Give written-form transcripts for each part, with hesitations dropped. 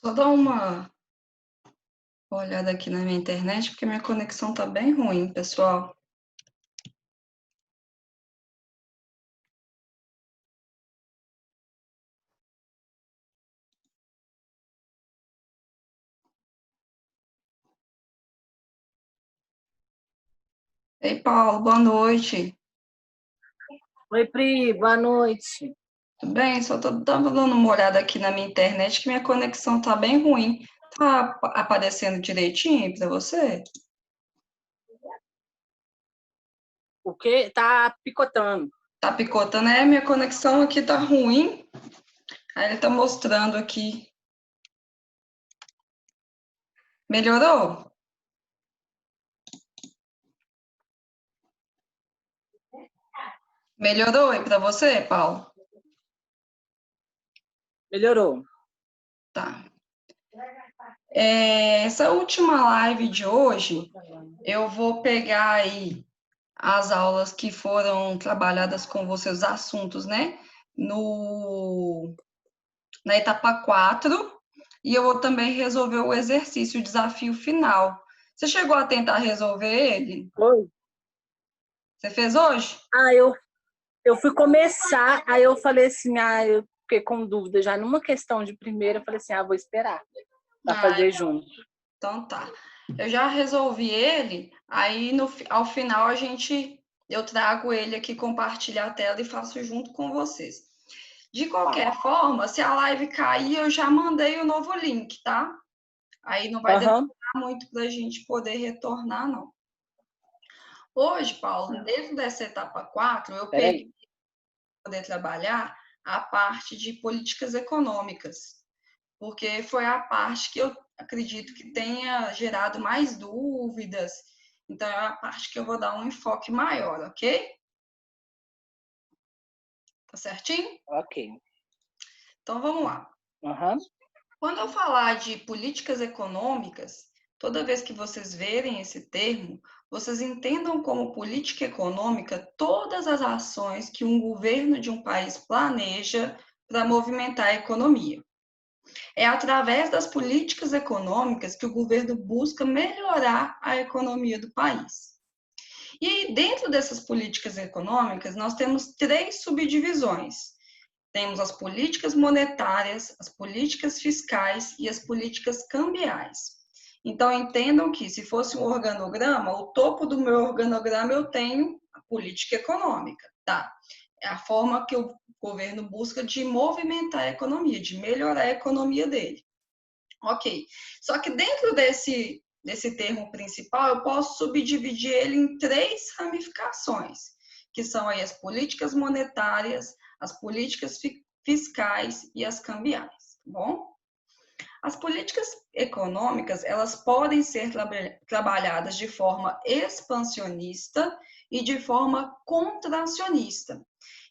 Só dar uma olhada aqui na minha internet, porque minha conexão tá bem ruim, pessoal. Ei, Paulo, boa noite. Oi, Pri, boa noite. Tudo bem? Tava dando uma olhada aqui na minha internet, que minha conexão tá bem ruim. Tá aparecendo direitinho para você? O quê? Tá picotando. Tá picotando, né? Minha conexão aqui tá ruim. Aí ele tá mostrando aqui. Melhorou? Melhorou aí para você, Paulo? Melhorou. Tá. Essa última live de hoje, eu vou pegar aí as aulas que foram trabalhadas com você, os assuntos, né? Na etapa 4, e eu vou também resolver o exercício, o desafio final. Você chegou a tentar resolver ele? Oi. Você fez hoje? Eu fui começar, aí eu falei assim, eu fiquei com dúvida já numa questão de primeira, eu falei assim, vou esperar para Ah, fazer junto. então tá. Eu já resolvi ele, aí ao final eu trago ele aqui, compartilhar a tela e faço junto com vocês. De qualquer forma, se a live cair, eu já mandei o novo link, tá? Aí não vai demorar muito para a gente poder retornar, não. Hoje, Paulo, dentro dessa etapa 4, eu peguei para poder trabalhar a parte de políticas econômicas, porque foi a parte que eu acredito que tenha gerado mais dúvidas. Então, é a parte que eu vou dar um enfoque maior, ok? Tá certinho? Ok. Então, vamos lá. Uhum. Quando eu falar de políticas econômicas, toda vez que vocês verem esse termo, vocês entendam como política econômica todas as ações que um governo de um país planeja para movimentar a economia. É através das políticas econômicas que o governo busca melhorar a economia do país. E aí, dentro dessas políticas econômicas, nós temos três subdivisões. Temos as políticas monetárias, as políticas fiscais e as políticas cambiais. Então, entendam que, se fosse um organograma, o topo do meu organograma eu tenho a política econômica, tá? É a forma que o governo busca de movimentar a economia, de melhorar a economia dele. Ok. Só que dentro desse termo principal, eu posso subdividir ele em três ramificações, que são aí as políticas monetárias, as políticas fiscais e as cambiais, tá bom? As políticas econômicas, elas podem ser trabalhadas de forma expansionista e de forma contracionista.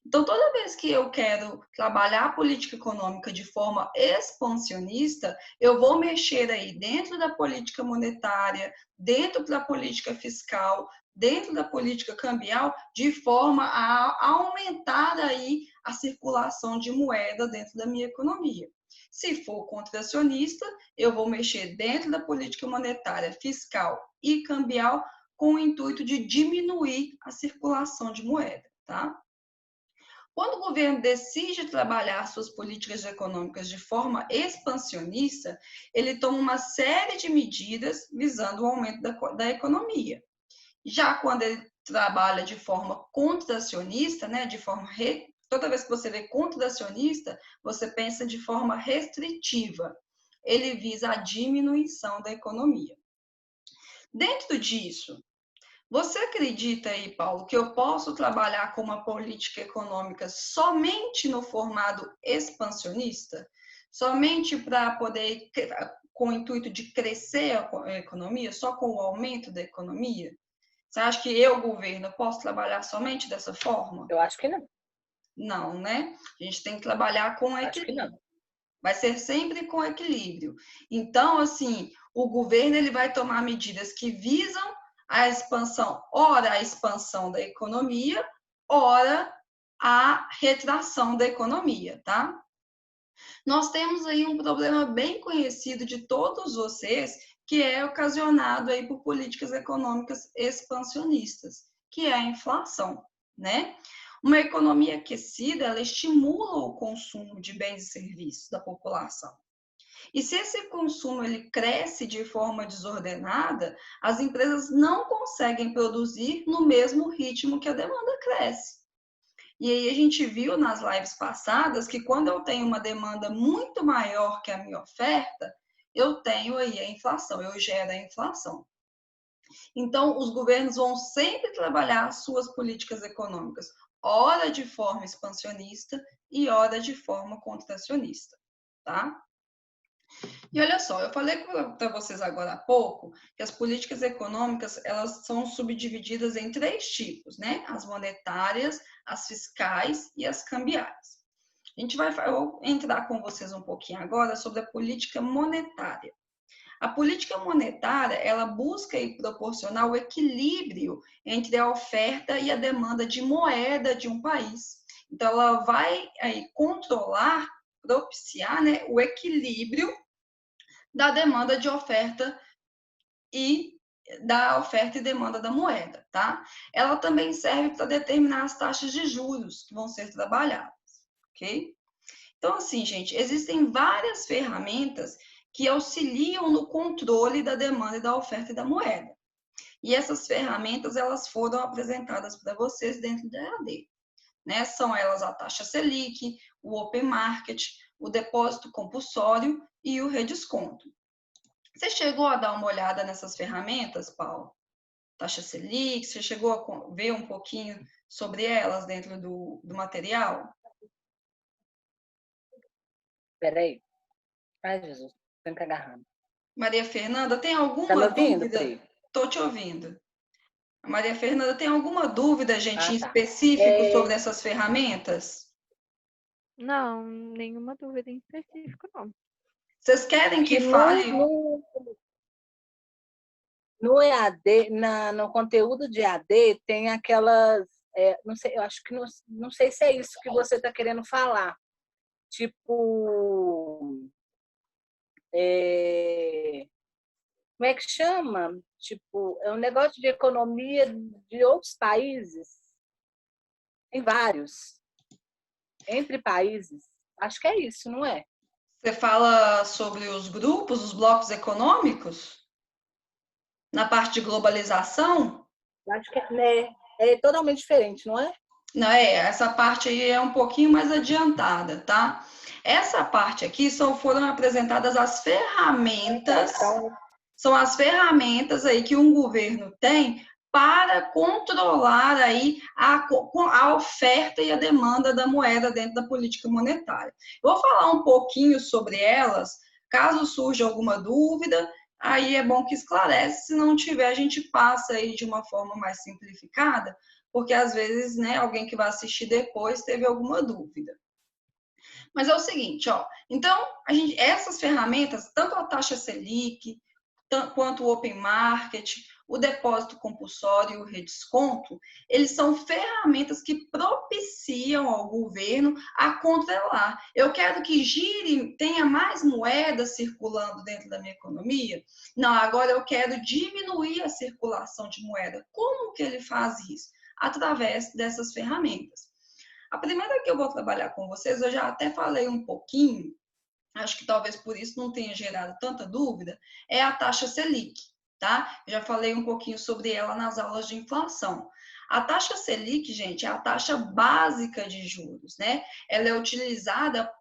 Então, toda vez que eu quero trabalhar a política econômica de forma expansionista, eu vou mexer aí dentro da política monetária, dentro da política fiscal, dentro da política cambial, de forma a aumentar aí a circulação de moeda dentro da minha economia. Se for contracionista, eu vou mexer dentro da política monetária, fiscal e cambial com o intuito de diminuir a circulação de moeda, tá? Quando o governo decide trabalhar suas políticas econômicas de forma expansionista, ele toma uma série de medidas visando o aumento da economia. Já quando ele trabalha de forma contracionista, né, toda vez que você vê contracionista, você pensa de forma restritiva. Ele visa a diminuição da economia. Dentro disso, você acredita aí, Paulo, que eu posso trabalhar com uma política econômica somente no formato expansionista? Somente para poder, com o intuito de crescer a economia, só com o aumento da economia? Você acha que eu, governo, posso trabalhar somente dessa forma? Eu acho que não. Não, né? A gente tem que trabalhar com Acho que equilíbrio. não. Vai ser sempre com equilíbrio. Então, assim, o governo ele vai tomar medidas que visam a expansão, ora a expansão da economia, ora a retração da economia, tá? Nós temos aí um problema bem conhecido de todos vocês, que é ocasionado aí por políticas econômicas expansionistas, que é a inflação, né? Uma economia aquecida, ela estimula o consumo de bens e serviços da população. E se esse consumo ele cresce de forma desordenada, as empresas não conseguem produzir no mesmo ritmo que a demanda cresce. E aí a gente viu nas lives passadas que quando eu tenho uma demanda muito maior que a minha oferta, eu tenho aí a inflação, eu gero a inflação. Então, os governos vão sempre trabalhar suas políticas econômicas, ora de forma expansionista e ora de forma contracionista, tá? E olha só, eu falei para vocês agora há pouco que as políticas econômicas elas são subdivididas em três tipos, né? As monetárias, as fiscais e as cambiais. Eu vou entrar com vocês um pouquinho agora sobre a política monetária. A política monetária, ela busca aí proporcionar o equilíbrio entre a oferta e a demanda de moeda de um país. Então, ela vai aí controlar, propiciar, né, o equilíbrio da demanda de oferta e da oferta e demanda da moeda, tá? Ela também serve para determinar as taxas de juros que vão ser trabalhadas, ok? Então, assim, gente, existem várias ferramentas que auxiliam no controle da demanda e da oferta e da moeda. E essas ferramentas, elas foram apresentadas para vocês dentro da EAD, né? São elas a taxa Selic, o Open Market, o depósito compulsório e o redesconto. Você chegou a dar uma olhada nessas ferramentas, Paulo? Taxa Selic, você chegou a ver um pouquinho sobre elas dentro do material? Peraí. Ai, Jesus, tô me agarrando. Maria Fernanda, tem Tá me alguma ouvindo, dúvida? Pri? Estou te ouvindo. Maria Fernanda, tem alguma dúvida, gente, Ah, em tá. específico sobre essas ferramentas? Não, nenhuma dúvida em específico, não. Vocês querem que Que fale? no EAD, no conteúdo de EAD, tem aquelas. Não sei, eu acho que não sei se é isso que você está querendo falar. Tipo. Como é que chama? Tipo, é um negócio de economia de outros países. Tem vários. Entre países. Acho que é isso, não é? Você fala sobre os grupos, os blocos econômicos? Na parte de globalização? Acho que é totalmente diferente, não é? Não, essa parte aí é um pouquinho mais adiantada, tá? Essa parte aqui só foram apresentadas as ferramentas, Então, são as ferramentas aí que um governo tem para controlar aí a oferta e a demanda da moeda dentro da política monetária. Eu vou falar um pouquinho sobre elas, caso surja alguma dúvida, aí é bom que esclarece, se não tiver, a gente passa aí de uma forma mais simplificada, porque às vezes, né, alguém que vai assistir depois teve alguma dúvida. Mas é o seguinte, ó, então, essas ferramentas, tanto a taxa Selic, quanto o Open Market, o depósito compulsório e o redesconto, eles são ferramentas que propiciam ao governo a controlar. Eu quero que gire, tenha mais moedas circulando dentro da minha economia? Não, agora eu quero diminuir a circulação de moeda. Como que ele faz isso? Através dessas ferramentas. A primeira que eu vou trabalhar com vocês, eu já até falei um pouquinho, acho que talvez por isso não tenha gerado tanta dúvida, é a taxa Selic, tá? Já falei um pouquinho sobre ela nas aulas de inflação. A taxa Selic, gente, é a taxa básica de juros, né? Ela é utilizada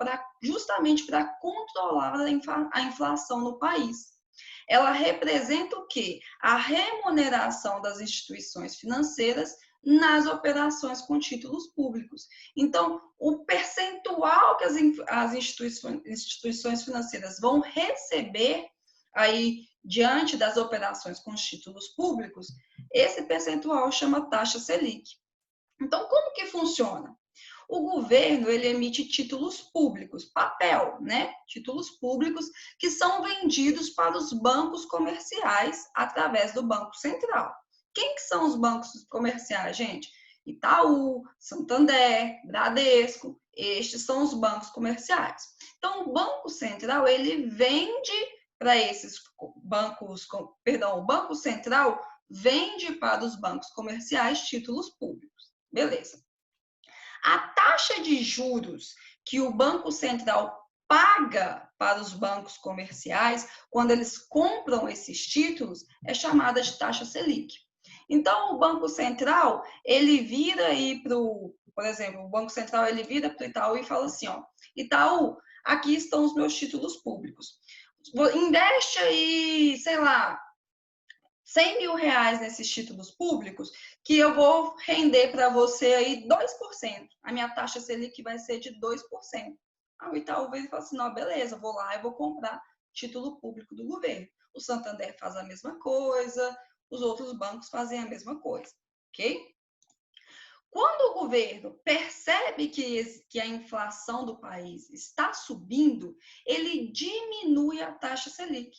justamente para controlar a inflação no país. Ela representa o quê? A remuneração das instituições financeiras nas operações com títulos públicos. Então, o percentual que as instituições financeiras vão receber aí diante das operações com títulos públicos, esse percentual chama taxa Selic. Então, como que funciona? O governo ele emite títulos públicos, papel, né? Títulos públicos que são vendidos para os bancos comerciais através do Banco Central. Quem que são os bancos comerciais, gente? Itaú, Santander, Bradesco, estes são os bancos comerciais. Então, o Banco Central, ele vende para esses bancos, perdão, o Banco Central vende para os bancos comerciais títulos públicos. Beleza. A taxa de juros que o Banco Central paga para os bancos comerciais quando eles compram esses títulos é chamada de taxa Selic. Então, o Banco Central, ele vira aí para o, por exemplo, o Banco Central, ele vira para o Itaú e fala assim, ó, Itaú, aqui estão os meus títulos públicos. Investe aí, sei lá, 100 mil reais nesses títulos públicos, que eu vou render para você aí 2%. A minha taxa Selic vai ser de 2%. Aí o Itaú vem e fala assim, não, beleza, vou lá e vou comprar título público do governo. O Santander faz a mesma coisa, os outros bancos fazem a mesma coisa, ok? Quando o governo percebe que a inflação do país está subindo, ele diminui a taxa Selic.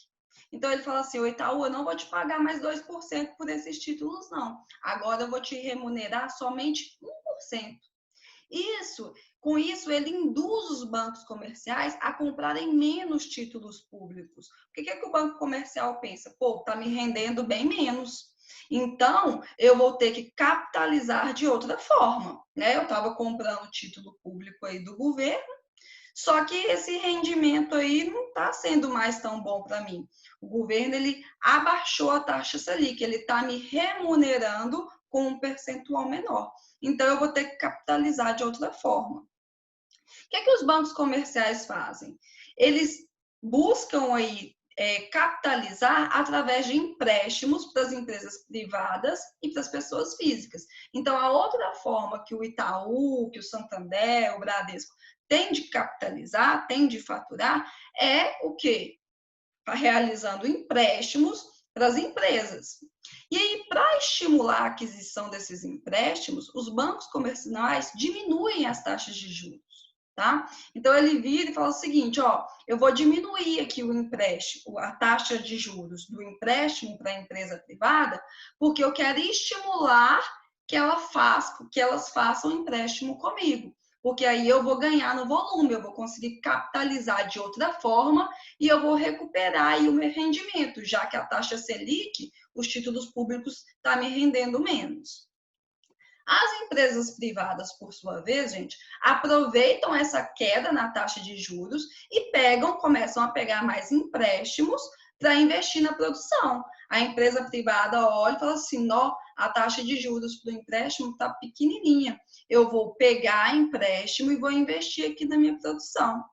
Então, ele fala assim, o Itaú, eu não vou te pagar mais 2% por esses títulos, não. Agora eu vou te remunerar somente 1%. Com isso, ele induz os bancos comerciais a comprarem menos títulos públicos. O que é que o banco comercial pensa? Pô, está me rendendo bem menos. Então, eu vou ter que capitalizar de outra forma, né? Eu estava comprando título público aí do governo, só que esse rendimento aí não está sendo mais tão bom para mim. O governo, ele abaixou a taxa Selic, ele está me remunerando com um percentual menor. Então, eu vou ter que capitalizar de outra forma. O que é que os bancos comerciais fazem? Eles buscam aí capitalizar através de empréstimos para as empresas privadas e para as pessoas físicas. Então, a outra forma que o Itaú, que o Santander, o Bradesco tem de capitalizar, tem de faturar, é o quê? Realizando empréstimos para as empresas. E aí, para estimular a aquisição desses empréstimos, os bancos comerciais diminuem as taxas de juros. Tá? Então, ele vira e fala o seguinte, ó, eu vou diminuir aqui o empréstimo, a taxa de juros do empréstimo para a empresa privada, porque eu quero estimular que elas façam empréstimo comigo, porque aí eu vou ganhar no volume, eu vou conseguir capitalizar de outra forma e eu vou recuperar aí o meu rendimento, já que a taxa Selic, os títulos públicos estão me rendendo menos. As empresas privadas, por sua vez, gente, aproveitam essa queda na taxa de juros e começam a pegar mais empréstimos para investir na produção. A empresa privada olha e fala assim, ó, a taxa de juros do empréstimo está pequenininha. Eu vou pegar empréstimo e vou investir aqui na minha produção.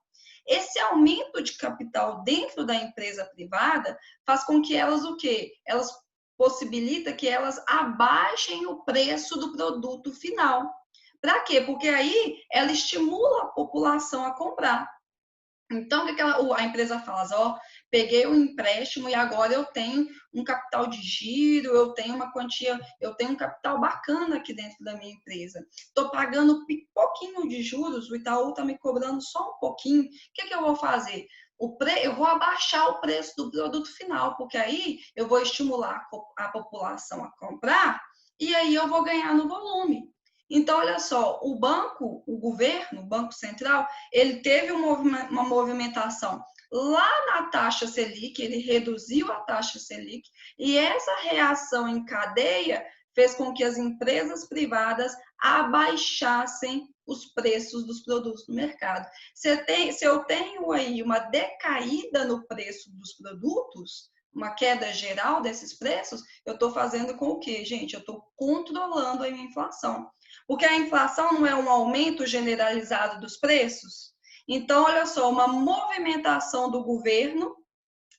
Esse aumento de capital dentro da empresa privada faz com que elas o quê? Elas possibilita que elas abaixem o preço do produto final. Para quê? Porque aí ela estimula a população a comprar. Então, o que a empresa faz? Ó, peguei o empréstimo e agora eu tenho um capital de giro, eu tenho uma quantia, eu tenho um capital bacana aqui dentro da minha empresa. Estou pagando um pouquinho de juros, o Itaú está me cobrando só um pouquinho. O que eu vou fazer? Eu vou abaixar o preço do produto final, porque aí eu vou estimular a população a comprar e aí eu vou ganhar no volume. Então, olha só, o governo, o Banco Central, ele teve uma movimentação lá na taxa Selic, ele reduziu a taxa Selic, e essa reação em cadeia fez com que as empresas privadas abaixassem os preços dos produtos no mercado. Se eu tenho aí uma decaída no preço dos produtos, uma queda geral desses preços, eu estou fazendo com o quê, gente? Eu estou controlando a minha inflação. Porque a inflação não é um aumento generalizado dos preços? Então, olha só, uma movimentação do governo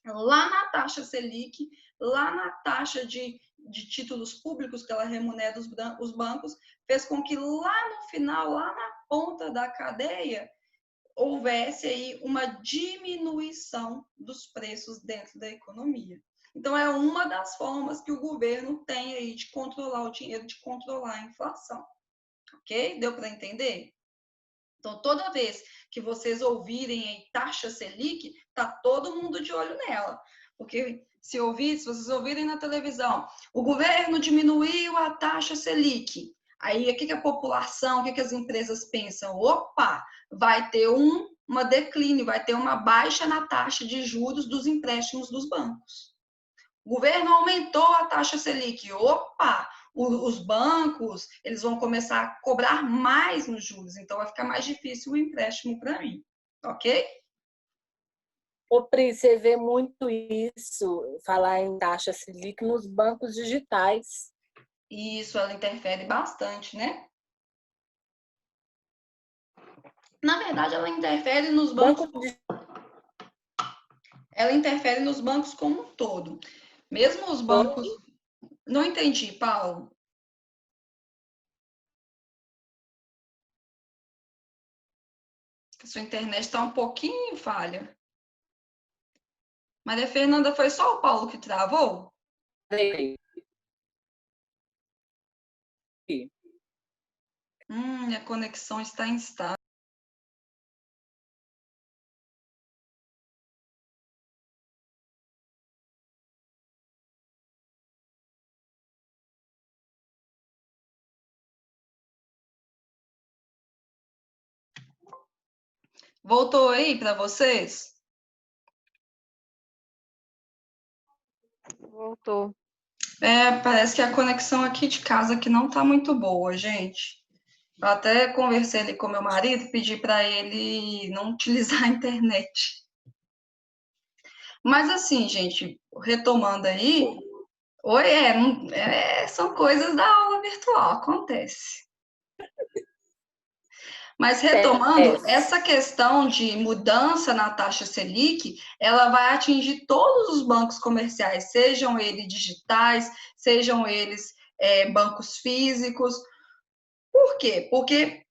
lá na taxa Selic, lá na taxa de títulos públicos que ela remunera os bancos, fez com que lá no final, lá na ponta da cadeia, houvesse aí uma diminuição dos preços dentro da economia. Então, é uma das formas que o governo tem aí de controlar o dinheiro, de controlar a inflação. Ok? Deu para entender? Então, toda vez que vocês ouvirem aí taxa Selic, tá todo mundo de olho nela. Porque se vocês ouvirem na televisão, o governo diminuiu a taxa Selic. Aí, o que a população, o que as empresas pensam? Opa, vai ter uma declínio, vai ter uma baixa na taxa de juros dos empréstimos dos bancos. O governo aumentou a taxa Selic. Opa, os bancos, eles vão começar a cobrar mais nos juros, então vai ficar mais difícil o empréstimo para mim, ok? Ô, Pri, você vê muito isso, falar em taxa Selic nos bancos digitais. E isso, ela interfere bastante, né? Na verdade, ela interfere nos bancos. Ela interfere nos bancos como um todo. Mesmo os bancos. Não entendi, Paulo. A sua internet está um pouquinho falha. Maria Fernanda, foi só o Paulo que travou? Minha conexão está instável. Voltou aí para vocês? Voltou. Parece que a conexão aqui de casa que não está muito boa, gente. Eu até conversei ali com meu marido, pedi para ele não utilizar a internet. Mas assim, gente, retomando aí, são coisas da aula virtual, acontece. Mas retomando, essa questão de mudança na taxa Selic, ela vai atingir todos os bancos comerciais, sejam eles digitais, sejam eles bancos físicos. Por quê? Porque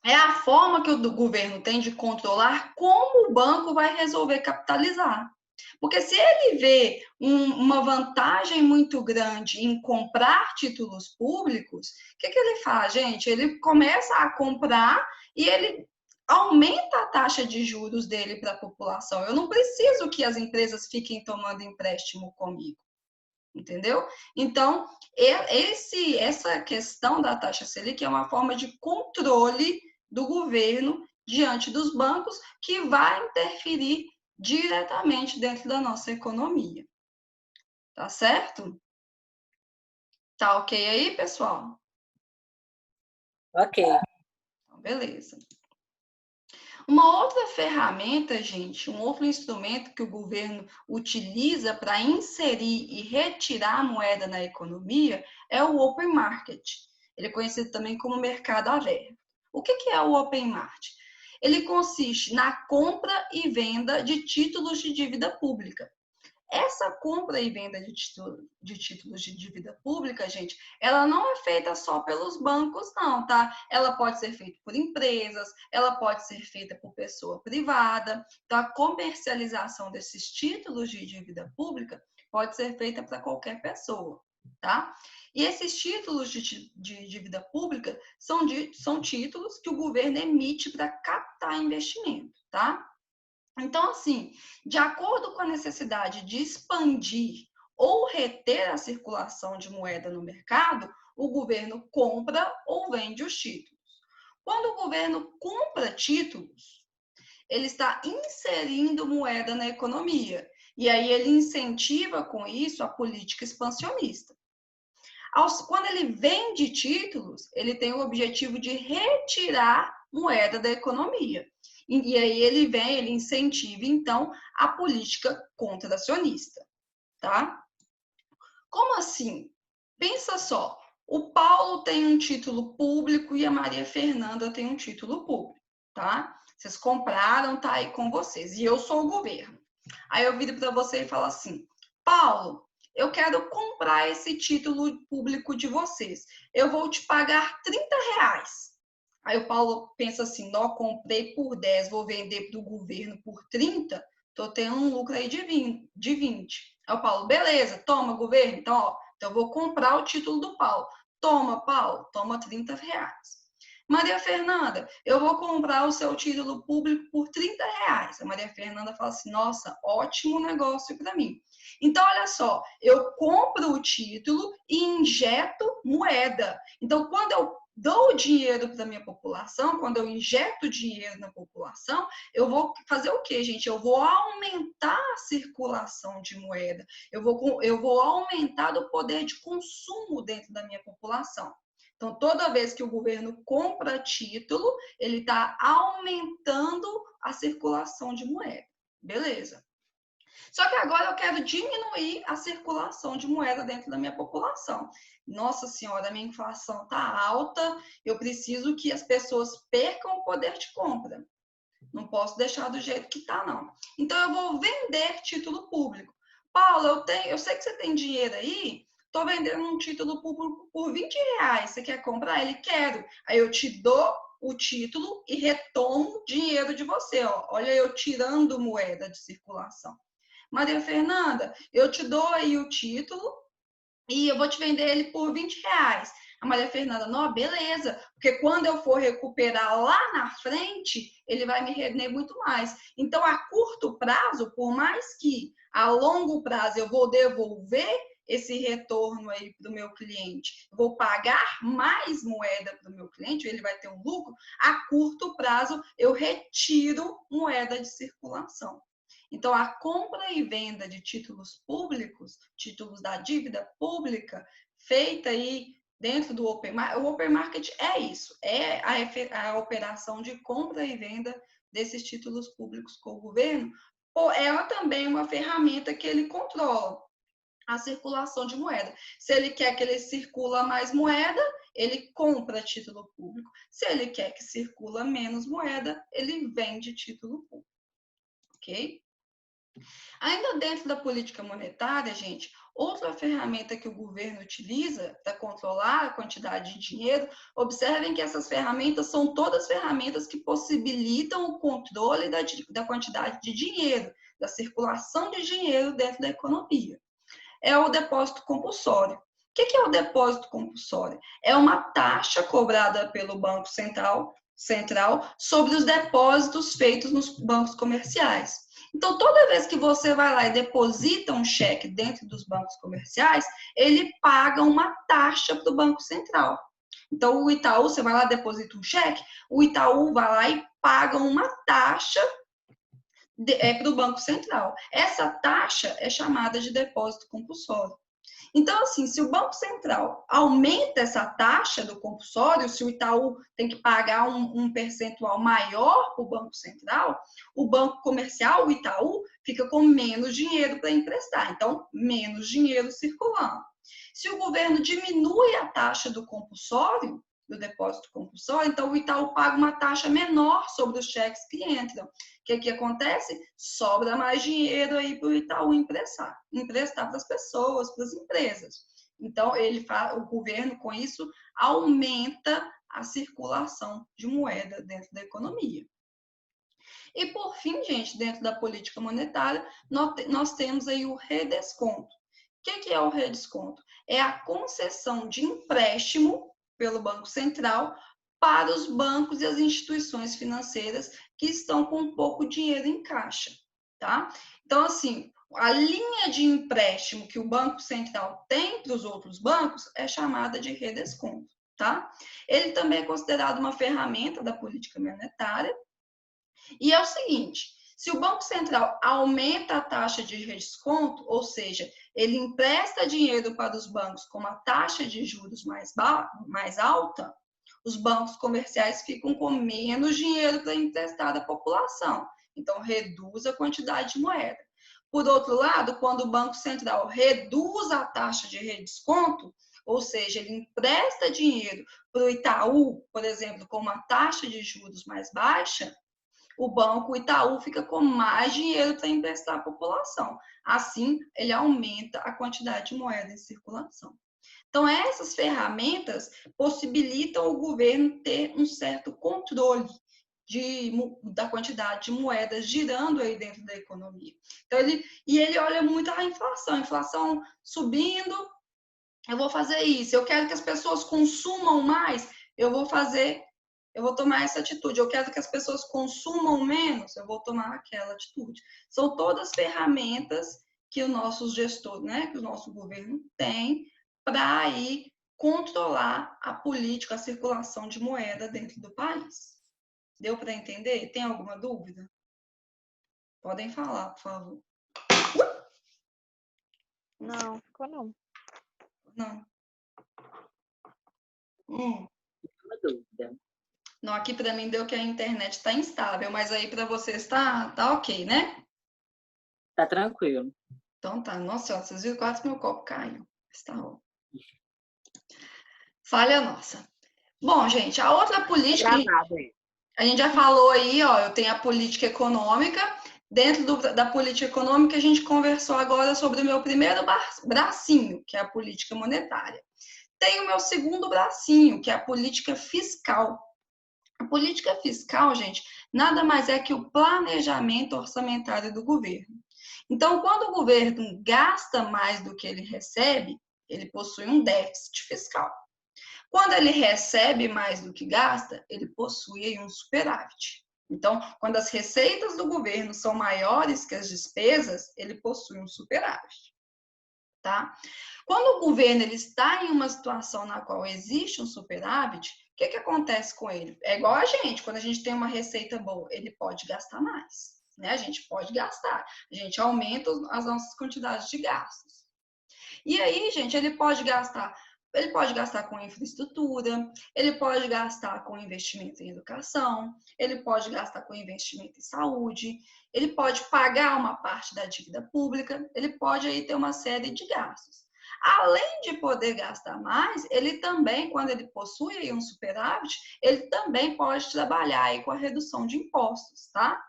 é a forma que o governo tem de controlar como o banco vai resolver capitalizar. Porque se ele vê uma vantagem muito grande em comprar títulos públicos, o que ele faz, gente? Ele começa a comprar e ele aumenta a taxa de juros dele para a população. Eu não preciso que as empresas fiquem tomando empréstimo comigo, entendeu? Então, essa questão da taxa Selic é uma forma de controle do governo diante dos bancos que vai interferir diretamente dentro da nossa economia. Tá certo? Tá ok aí, pessoal? Ok. Então, beleza. Uma outra ferramenta, gente, um outro instrumento que o governo utiliza para inserir e retirar a moeda na economia é o open market. Ele é conhecido também como mercado aberto. O que é o open market? Ele consiste na compra e venda de títulos de dívida pública. Essa compra e venda de títulos de dívida pública, gente, ela não é feita só pelos bancos, não, tá? Ela pode ser feita por empresas, ela pode ser feita por pessoa privada. Então, a comercialização desses títulos de dívida pública pode ser feita para qualquer pessoa, tá? E esses títulos de dívida pública são títulos que o governo emite para captar investimento, tá? Então, assim, de acordo com a necessidade de expandir ou reter a circulação de moeda no mercado, o governo compra ou vende os títulos. Quando o governo compra títulos, ele está inserindo moeda na economia. E aí ele incentiva com isso a política expansionista. Quando ele vende títulos, ele tem o objetivo de retirar moeda da economia. E aí ele incentiva, então, a política contracionista, tá? Como assim? Pensa só, o Paulo tem um título público e a Maria Fernanda tem um título público, tá? Vocês compraram, tá aí com vocês, e eu sou o governo. Aí eu viro para você e falo assim, Paulo, eu quero comprar esse título público de vocês. Eu vou te pagar R$30. Aí o Paulo pensa assim, não, comprei por 10, vou vender para o governo por 30, tô tendo um lucro aí de 20. Aí o Paulo, beleza, toma, governo, então, ó, então eu vou comprar o título do Paulo. Toma, Paulo, toma R$30. Maria Fernanda, eu vou comprar o seu título público por R$ 30. A Maria Fernanda fala assim, nossa, ótimo negócio para mim. Então, olha só, eu compro o título e injeto moeda. Então, quando eu dou o dinheiro para a minha população, quando eu injeto dinheiro na população, eu vou fazer o quê, gente? Eu vou aumentar a circulação de moeda. Eu vou aumentar o poder de consumo dentro da minha população. Então, toda vez que o governo compra título, ele está aumentando a circulação de moeda. Beleza. Só que agora eu quero diminuir a circulação de moeda dentro da minha população. Nossa Senhora, a minha inflação está alta, eu preciso que as pessoas percam o poder de compra. Não posso deixar do jeito que está, não. Então, eu vou vender título público. Paula, eu sei que você tem dinheiro aí, estou vendendo um título público por R$ 20. Você quer comprar? Ele quero. Aí eu te dou o título e retomo dinheiro de você. Ó. Olha, eu tirando moeda de circulação. Maria Fernanda, eu te dou aí o título e eu vou te vender ele por R$ 20. A Maria Fernanda, não, beleza, porque quando eu for recuperar lá na frente, ele vai me render muito mais. Então, a curto prazo, por mais que a longo prazo eu vou devolver esse retorno aí para o meu cliente, eu vou pagar mais moeda para o meu cliente, ele vai ter um lucro, a curto prazo eu retiro moeda de circulação. Então, a compra e venda de títulos públicos, títulos da dívida pública, feita aí dentro do Open Market, o Open Market é isso, é a operação de compra e venda desses títulos públicos com o governo, ou ela também é uma ferramenta que ele controla a circulação de moeda. Se ele quer que ele circula mais moeda, ele compra título público. Se ele quer que circula menos moeda, ele vende título público. Ok? Ainda dentro da política monetária, gente, outra ferramenta que o governo utiliza para controlar a quantidade de dinheiro, observem que essas ferramentas são todas ferramentas que possibilitam o controle da quantidade de dinheiro, da circulação de dinheiro dentro da economia. É o depósito compulsório. O que é o depósito compulsório? É uma taxa cobrada pelo Banco Central sobre os depósitos feitos nos bancos comerciais. Então, toda vez que você vai lá e deposita um cheque dentro dos bancos comerciais, ele paga uma taxa para o Banco Central. Então, o Itaú, você vai lá, deposita um cheque, o Itaú vai lá e paga uma taxa para o Banco Central. Essa taxa é chamada de depósito compulsório. Então, assim, se o Banco Central aumenta essa taxa do compulsório, se o Itaú tem que pagar um percentual maior para o Banco Central, o banco comercial, o Itaú, fica com menos dinheiro para emprestar. Então, menos dinheiro circulando. Se o governo diminui a taxa do compulsório, do depósito compulsório, então o Itaú paga uma taxa menor sobre os cheques que entram. O que acontece? Sobra mais dinheiro aí para o Itaú emprestar para as pessoas, para as empresas. Então, o governo, com isso, aumenta a circulação de moeda dentro da economia. E, por fim, gente, dentro da política monetária, nós temos aí o redesconto. O que é o redesconto? É a concessão de empréstimo pelo Banco Central para os bancos e as instituições financeiras que estão com pouco dinheiro em caixa, tá? Então, assim, a linha de empréstimo que o Banco Central tem para os outros bancos é chamada de redesconto, tá? Ele também é considerado uma ferramenta da política monetária. E é o seguinte, se o Banco Central aumenta a taxa de redesconto, ou seja, ele empresta dinheiro para os bancos com uma taxa de juros mais alta, os bancos comerciais ficam com menos dinheiro para emprestar à população. Então, reduz a quantidade de moeda. Por outro lado, quando o Banco Central reduz a taxa de redesconto, ou seja, ele empresta dinheiro para o Itaú, por exemplo, com uma taxa de juros mais baixa, o Itaú fica com mais dinheiro para emprestar à população. Assim, ele aumenta a quantidade de moeda em circulação. Então, essas ferramentas possibilitam o governo ter um certo controle da quantidade de moedas girando aí dentro da economia. Então, ele olha muito a inflação subindo, eu vou fazer isso. Eu quero que as pessoas consumam mais, eu vou fazer eu vou tomar essa atitude. Eu quero que as pessoas consumam menos, eu vou tomar aquela atitude. São todas ferramentas que o nosso gestor, né, que o nosso governo tem para aí controlar a política, a circulação de moeda dentro do país. Deu para entender? Tem alguma dúvida? Podem falar, por favor. Não, ficou não. Não. Uma dúvida. Não, aqui para mim deu que a internet está instável, mas aí para vocês tá ok, né? Tá tranquilo. Então tá. Nossa senhora, vocês viram quase que meu copo caiu. Está bom. Falha nossa. Bom, gente, a outra política... Gravado aí. A gente já falou aí, ó, eu tenho a política econômica. Dentro da política econômica, a gente conversou agora sobre o meu primeiro bracinho, que é a política monetária. Tem o meu segundo bracinho, que é a política fiscal. A política fiscal, gente, nada mais é que o planejamento orçamentário do governo. Então, quando o governo gasta mais do que ele recebe, ele possui um déficit fiscal. Quando ele recebe mais do que gasta, ele possui um superávit. Então, quando as receitas do governo são maiores que as despesas, ele possui um superávit. Tá? Quando o governo ele está em uma situação na qual existe um superávit, o que acontece com ele? É igual a gente, quando a gente tem uma receita boa, ele pode gastar mais. Né? A gente pode gastar, a gente aumenta as nossas quantidades de gastos. E aí, gente, ele pode gastar com infraestrutura, ele pode gastar com investimento em educação, ele pode gastar com investimento em saúde, ele pode pagar uma parte da dívida pública, ele pode aí ter uma série de gastos. Além de poder gastar mais, ele também, quando ele possui aí um superávit, ele também pode trabalhar aí com a redução de impostos, tá?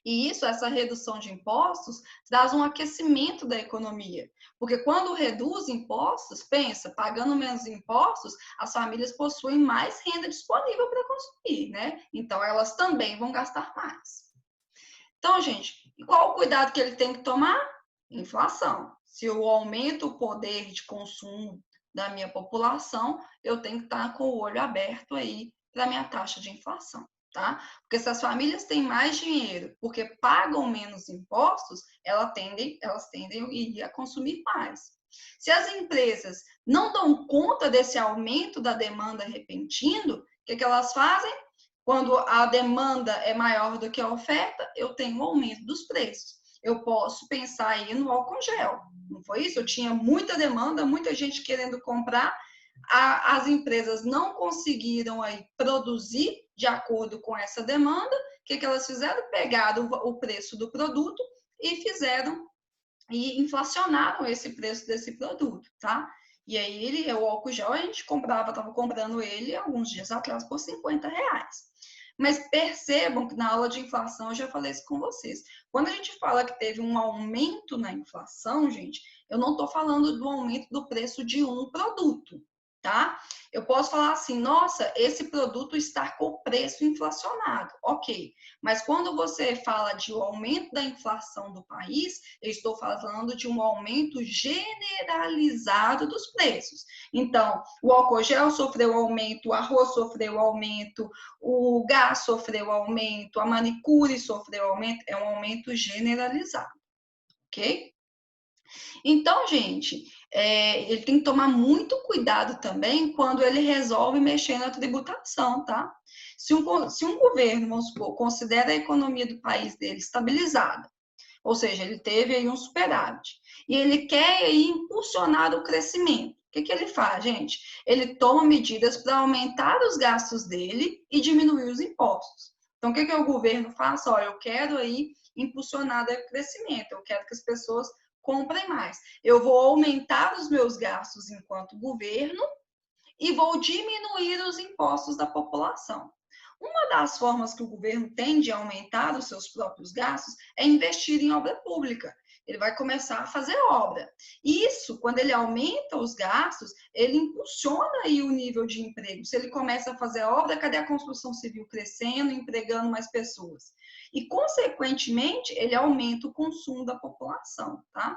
E isso, essa redução de impostos, traz um aquecimento da economia. Porque quando reduz impostos, pensa, pagando menos impostos, as famílias possuem mais renda disponível para consumir, né? Então, elas também vão gastar mais. Então, gente, e qual o cuidado que ele tem que tomar? Inflação. Se eu aumento o poder de consumo da minha população, eu tenho que estar com o olho aberto aí para a minha taxa de inflação. Tá? Porque se as famílias têm mais dinheiro porque pagam menos impostos, elas tendem a consumir mais. Se as empresas não dão conta desse aumento da demanda repentino, o que elas fazem? Quando a demanda é maior do que a oferta, eu tenho um aumento dos preços. Eu posso pensar aí no álcool gel. Não foi isso? Eu tinha muita demanda, muita gente querendo comprar, as empresas não conseguiram aí produzir de acordo com essa demanda. O que elas fizeram? Pegaram o preço do produto e inflacionaram esse preço desse produto, tá? E aí o álcool gel a gente estava comprando ele alguns dias atrás por R$50. Mas percebam que na aula de inflação eu já falei isso com vocês. Quando a gente fala que teve um aumento na inflação, gente, eu não estou falando do aumento do preço de um produto. Tá? Eu posso falar assim, nossa, esse produto está com o preço inflacionado, ok. Mas quando você fala de um aumento da inflação do país, eu estou falando de um aumento generalizado dos preços. Então, o álcool gel sofreu aumento, o arroz sofreu aumento, o gás sofreu aumento, a manicure sofreu aumento, é um aumento generalizado, ok? Então, gente, ele tem que tomar muito cuidado também quando ele resolve mexer na tributação, tá? Se um governo, vamos supor, considera a economia do país dele estabilizada, ou seja, ele teve aí um superávit, e ele quer aí impulsionar o crescimento, o que ele faz, gente? Ele toma medidas para aumentar os gastos dele e diminuir os impostos. Então, o que o governo faz? Olha, eu quero aí impulsionar o crescimento, eu quero que as pessoas comprem mais. Eu vou aumentar os meus gastos enquanto governo e vou diminuir os impostos da população. Uma das formas que o governo tem de aumentar os seus próprios gastos é investir em obra pública. Ele vai começar a fazer obra. Isso, quando ele aumenta os gastos, ele impulsiona aí o nível de emprego. Se ele começa a fazer obra, cadê a construção civil crescendo, empregando mais pessoas? E, consequentemente, ele aumenta o consumo da população, tá?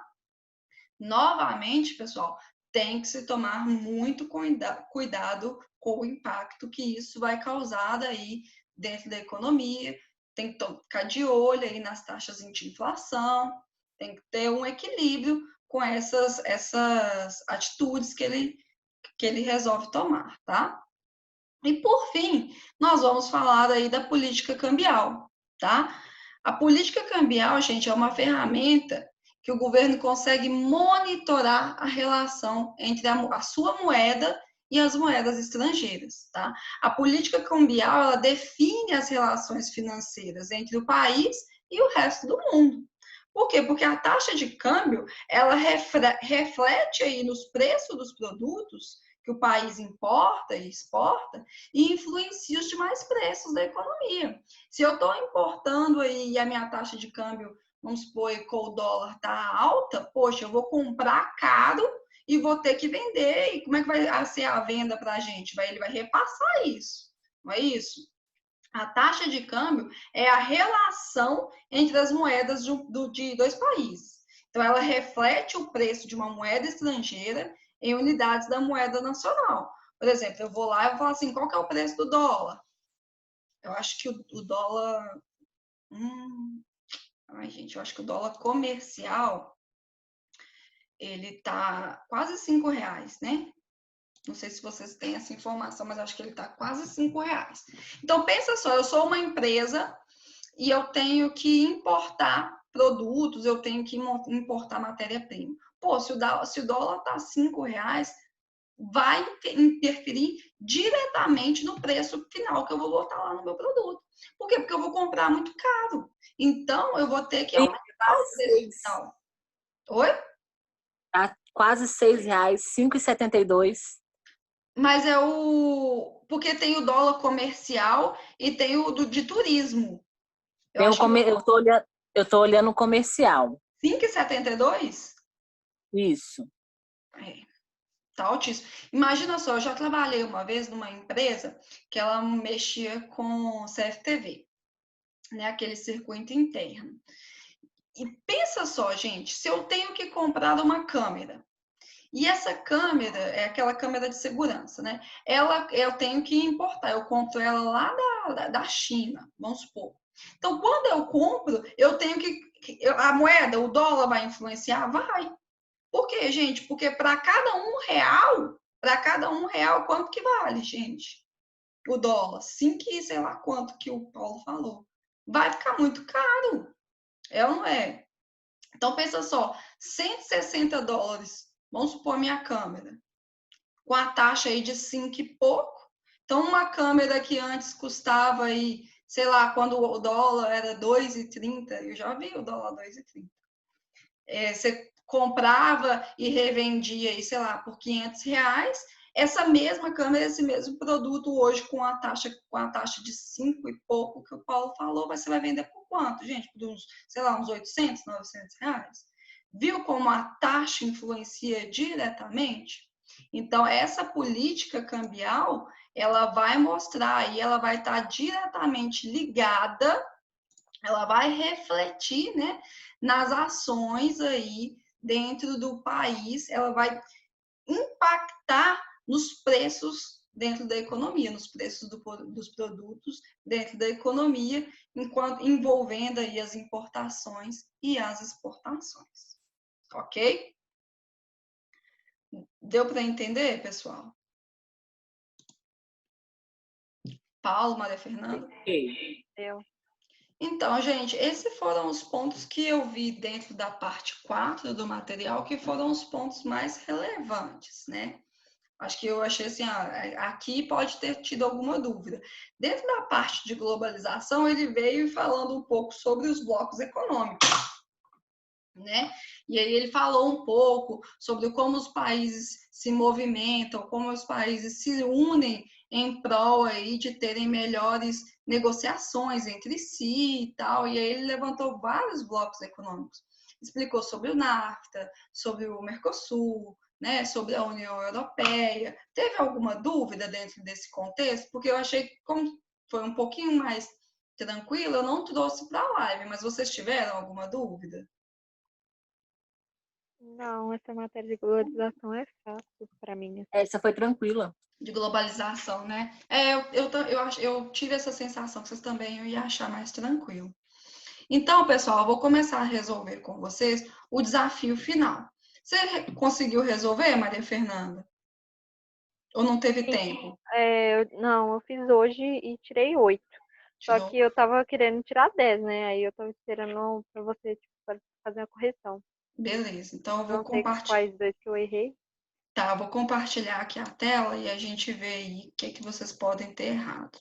Novamente, pessoal, tem que se tomar muito cuidado com o impacto que isso vai causar aí dentro da economia. Tem que ficar de olho aí nas taxas de inflação, tem que ter um equilíbrio com essas atitudes que ele resolve tomar, tá? E, por fim, nós vamos falar aí da política cambial, tá? A política cambial, gente, é uma ferramenta que o governo consegue monitorar a relação entre a sua moeda e as moedas estrangeiras, tá? A política cambial, ela define as relações financeiras entre o país e o resto do mundo. Por quê? Porque a taxa de câmbio, ela reflete aí nos preços dos produtos que o país importa e exporta e influencia os demais preços da economia. Se eu estou importando aí e a minha taxa de câmbio, vamos supor, que o dólar está alta, poxa, eu vou comprar caro e vou ter que vender. E como é que vai ser a venda para a gente? Ele vai repassar isso, não é isso? A taxa de câmbio é a relação entre as moedas de dois países. Então, ela reflete o preço de uma moeda estrangeira em unidades da moeda nacional. Por exemplo, eu vou lá e vou falar assim, qual que é o preço do dólar? Eu acho que o dólar... Ai, gente, eu acho que o dólar comercial, ele tá quase R$5, né? Não sei se vocês têm essa informação, mas acho que ele tá quase R$5. Então, pensa só, eu sou uma empresa e eu tenho que importar produtos, eu tenho que importar matéria-prima. Pô, se o dólar está R$5, vai interferir diretamente no preço final que eu vou botar lá no meu produto. Por quê? Porque eu vou comprar muito caro. Então, eu vou ter que aumentar o preço final. Oi? Tá quase R$6, 5,72. Mas é porque tem o dólar comercial e tem o de turismo. Eu tô olhando o comercial. 5,72? Isso. Tá altíssimo. Imagina só, eu já trabalhei uma vez numa empresa que ela mexia com CFTV, né? Aquele circuito interno. E pensa só, gente, se eu tenho que comprar uma câmera, e essa câmera é aquela câmera de segurança, né? Eu tenho que importar, eu compro ela lá da China, vamos supor. Então, quando eu compro, eu tenho a moeda, o dólar vai influenciar? Vai. Por quê, gente? Porque para cada um real, quanto que vale, gente? O dólar, 5 e sei lá quanto que o Paulo falou. Vai ficar muito caro, é ou não é? Então, pensa só, $160, vamos supor minha câmera, com a taxa aí de 5 e pouco. Então, uma câmera que antes custava aí, sei lá, quando o dólar era 2,30, eu já vi o dólar 2,30. Você comprava e revendia aí, sei lá, por R$500, essa mesma câmera, esse mesmo produto hoje com a taxa de 5 e pouco que o Paulo falou, você vai vender por quanto, gente? Por uns, sei lá, uns R$800, R$900? Viu como a taxa influencia diretamente? Então, essa política cambial, ela vai mostrar e ela vai estar diretamente ligada, ela vai refletir, né, nas ações aí dentro do país, ela vai impactar nos preços dentro da economia, nos preços dos produtos dentro da economia, envolvendo aí as importações e as exportações. Ok? Deu para entender, pessoal? Paulo, Maria Fernanda? Deu. Então, gente, esses foram os pontos que eu vi dentro da parte 4 do material, que foram os pontos mais relevantes, né? Acho que eu achei assim, aqui pode ter tido alguma dúvida. Dentro da parte de globalização, ele veio falando um pouco sobre os blocos econômicos, né? E aí ele falou um pouco sobre como os países se movimentam, como os países se unem em prol aí de terem melhores negociações entre si e tal. E aí ele levantou vários blocos econômicos. Explicou sobre o NAFTA, sobre o Mercosul, né, sobre a União Europeia. Teve alguma dúvida dentro desse contexto? Porque eu achei que, como foi um pouquinho mais tranquilo, eu não trouxe para a live, mas vocês tiveram alguma dúvida? Não, essa matéria de globalização é fácil para mim. Essa foi tranquila. De globalização, né? Eu tive essa sensação que vocês também eu ia achar mais tranquilo. Então, pessoal, eu vou começar a resolver com vocês o desafio final. Você conseguiu resolver, Maria Fernanda? Ou não teve tempo? Não, eu fiz hoje e tirei 8. Só Tirou? que eu tava querendo tirar 10, né? Aí eu tava esperando pra você, tipo, fazer a correção. Beleza. Então, eu vou Não sei compartilhar. quais dois que eu errei. Tá, eu vou compartilhar aqui a tela e a gente vê aí o que vocês podem ter errado.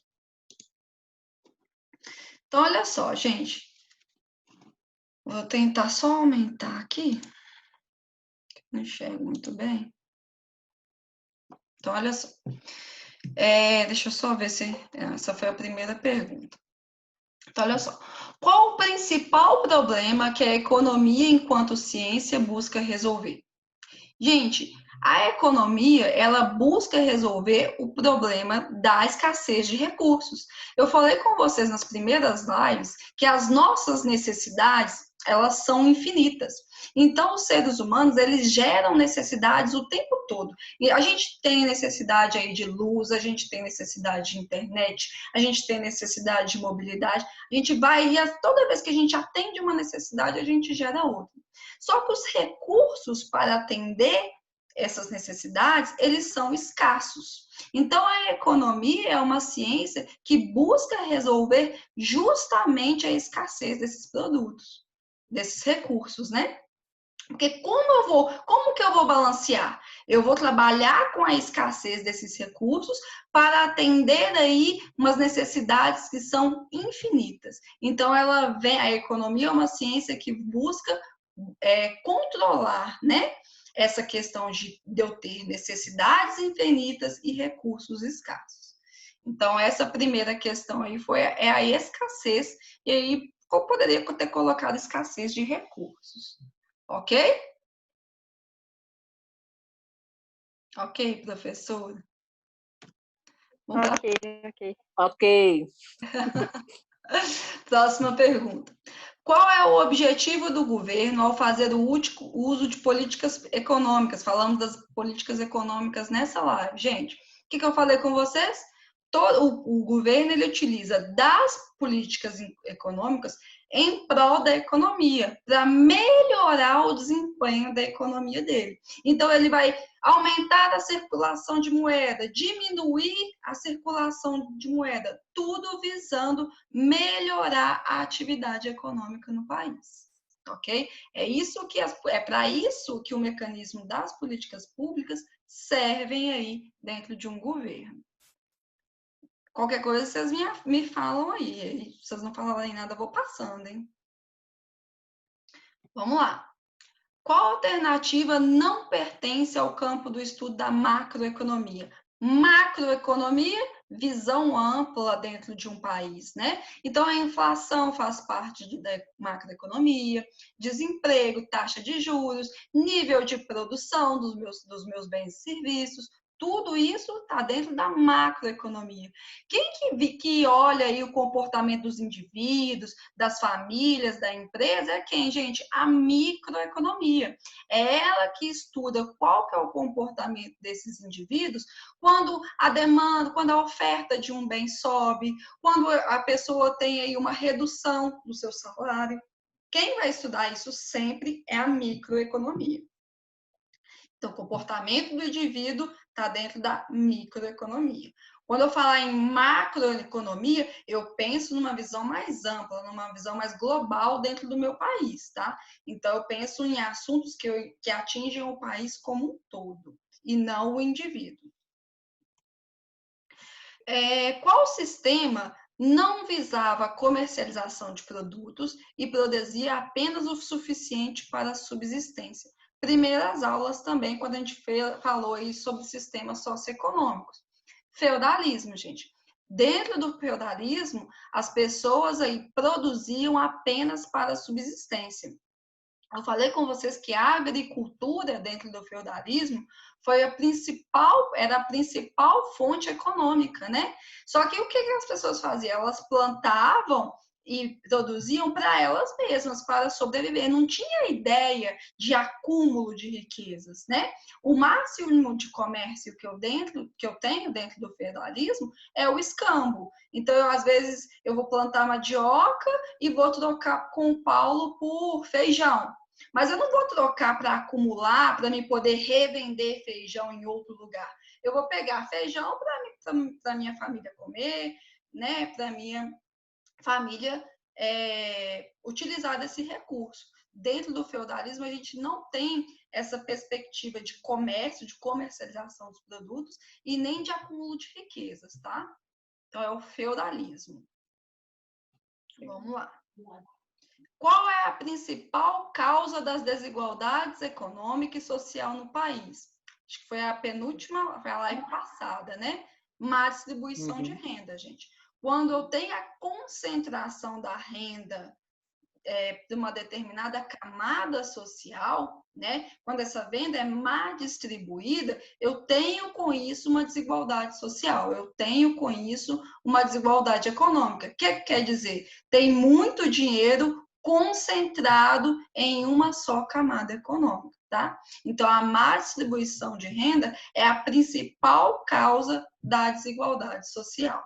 Então, olha só, gente. Vou tentar só aumentar aqui. Não enxergo muito bem. Então, olha só. Deixa eu só ver se essa foi a primeira pergunta. Então, olha só. Qual o principal problema que a economia, enquanto ciência, busca resolver? Gente, a economia, ela busca resolver o problema da escassez de recursos. Eu falei com vocês nas primeiras lives que as nossas necessidades, elas são infinitas. Então, os seres humanos, eles geram necessidades o tempo todo. E a gente tem necessidade aí de luz, a gente tem necessidade de internet, a gente tem necessidade de mobilidade. A gente vai, e toda vez que a gente atende uma necessidade, a gente gera outra. Só que os recursos para atender essas necessidades, eles são escassos. Então, a economia é uma ciência que busca resolver justamente a escassez desses produtos, desses recursos, né? Porque como que eu vou balancear? Eu vou trabalhar com a escassez desses recursos para atender aí umas necessidades que são infinitas. Então, a economia é uma ciência que busca controlar, né? Essa questão de eu ter necessidades infinitas e recursos escassos. Então, essa primeira questão aí é a escassez, e aí eu poderia ter colocado escassez de recursos. Ok? Ok, professora? Ok. Ok. Próxima pergunta. Qual é o objetivo do governo ao fazer o uso de políticas econômicas? Falamos das políticas econômicas nessa live. Gente, o que eu falei com vocês? O governo ele utiliza das políticas econômicas em prol da economia, para melhorar o desempenho da economia dele. Então, ele vai aumentar a circulação de moeda, diminuir a circulação de moeda, tudo visando melhorar a atividade econômica no país. Ok? É para isso que o mecanismo das políticas públicas servem aí dentro de um governo. Qualquer coisa vocês me falam aí. Se vocês não falarem nada, eu vou passando, hein? Vamos lá. Qual alternativa não pertence ao campo do estudo da macroeconomia? Macroeconomia, visão ampla dentro de um país, né? Então, a inflação faz parte da macroeconomia, desemprego, taxa de juros, nível de produção dos meus bens e serviços, tudo isso está dentro da macroeconomia. Quem que olha aí o comportamento dos indivíduos, das famílias, da empresa, é quem, gente? A microeconomia. É ela que estuda qual que é o comportamento desses indivíduos quando a demanda, quando a oferta de um bem sobe, quando a pessoa tem aí uma redução do seu salário. Quem vai estudar isso sempre é a microeconomia. Então, o comportamento do indivíduo está dentro da microeconomia. Quando eu falar em macroeconomia, eu penso numa visão mais ampla, numa visão mais global dentro do meu país, tá? Então, eu penso em assuntos que atingem o país como um todo, e não o indivíduo. Qual sistema não visava a comercialização de produtos e produzia apenas o suficiente para a subsistência? Primeiras aulas também, quando a gente falou aí sobre sistemas socioeconômicos. Feudalismo, gente. Dentro do feudalismo, as pessoas aí produziam apenas para a subsistência. Eu falei com vocês que a agricultura dentro do feudalismo era a principal fonte econômica, né? Só que o que as pessoas faziam? Elas plantavam e produziam para elas mesmas, para sobreviver. Não tinha ideia de acúmulo de riquezas, né? O máximo de comércio que eu tenho dentro do feudalismo é o escambo. Então, às vezes, eu vou plantar mandioca e vou trocar com o Paulo por feijão. Mas eu não vou trocar para acumular, para me poder revender feijão em outro lugar. Eu vou pegar feijão para minha família comer, né? Para minha família utilizar desse recurso. Dentro do feudalismo, a gente não tem essa perspectiva de comércio, de comercialização dos produtos e nem de acúmulo de riquezas, tá? Então, é o feudalismo. Vamos lá. Qual é a principal causa das desigualdades econômica e social no país? Acho que foi a penúltima, foi a live passada, né? Má distribuição de renda, gente. Quando eu tenho a concentração da renda de uma determinada camada social, né? Quando essa venda é má distribuída, eu tenho com isso uma desigualdade social, eu tenho com isso uma desigualdade econômica. O que quer dizer? Tem muito dinheiro concentrado em uma só camada econômica, tá? Então, a má distribuição de renda é a principal causa da desigualdade social.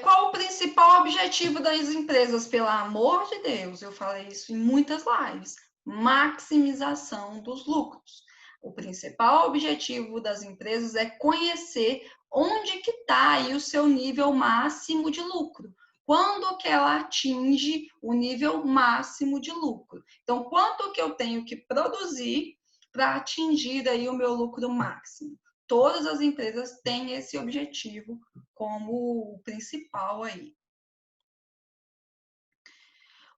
Qual o principal objetivo das empresas? Pelo amor de Deus, eu falei isso em muitas lives. Maximização dos lucros. O principal objetivo das empresas é conhecer onde que está aí o seu nível máximo de lucro. Quando que ela atinge o nível máximo de lucro. Então, quanto que eu tenho que produzir para atingir aí o meu lucro máximo? Todas as empresas têm esse objetivo como o principal aí.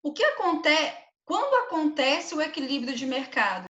O que acontece quando acontece o equilíbrio de mercado?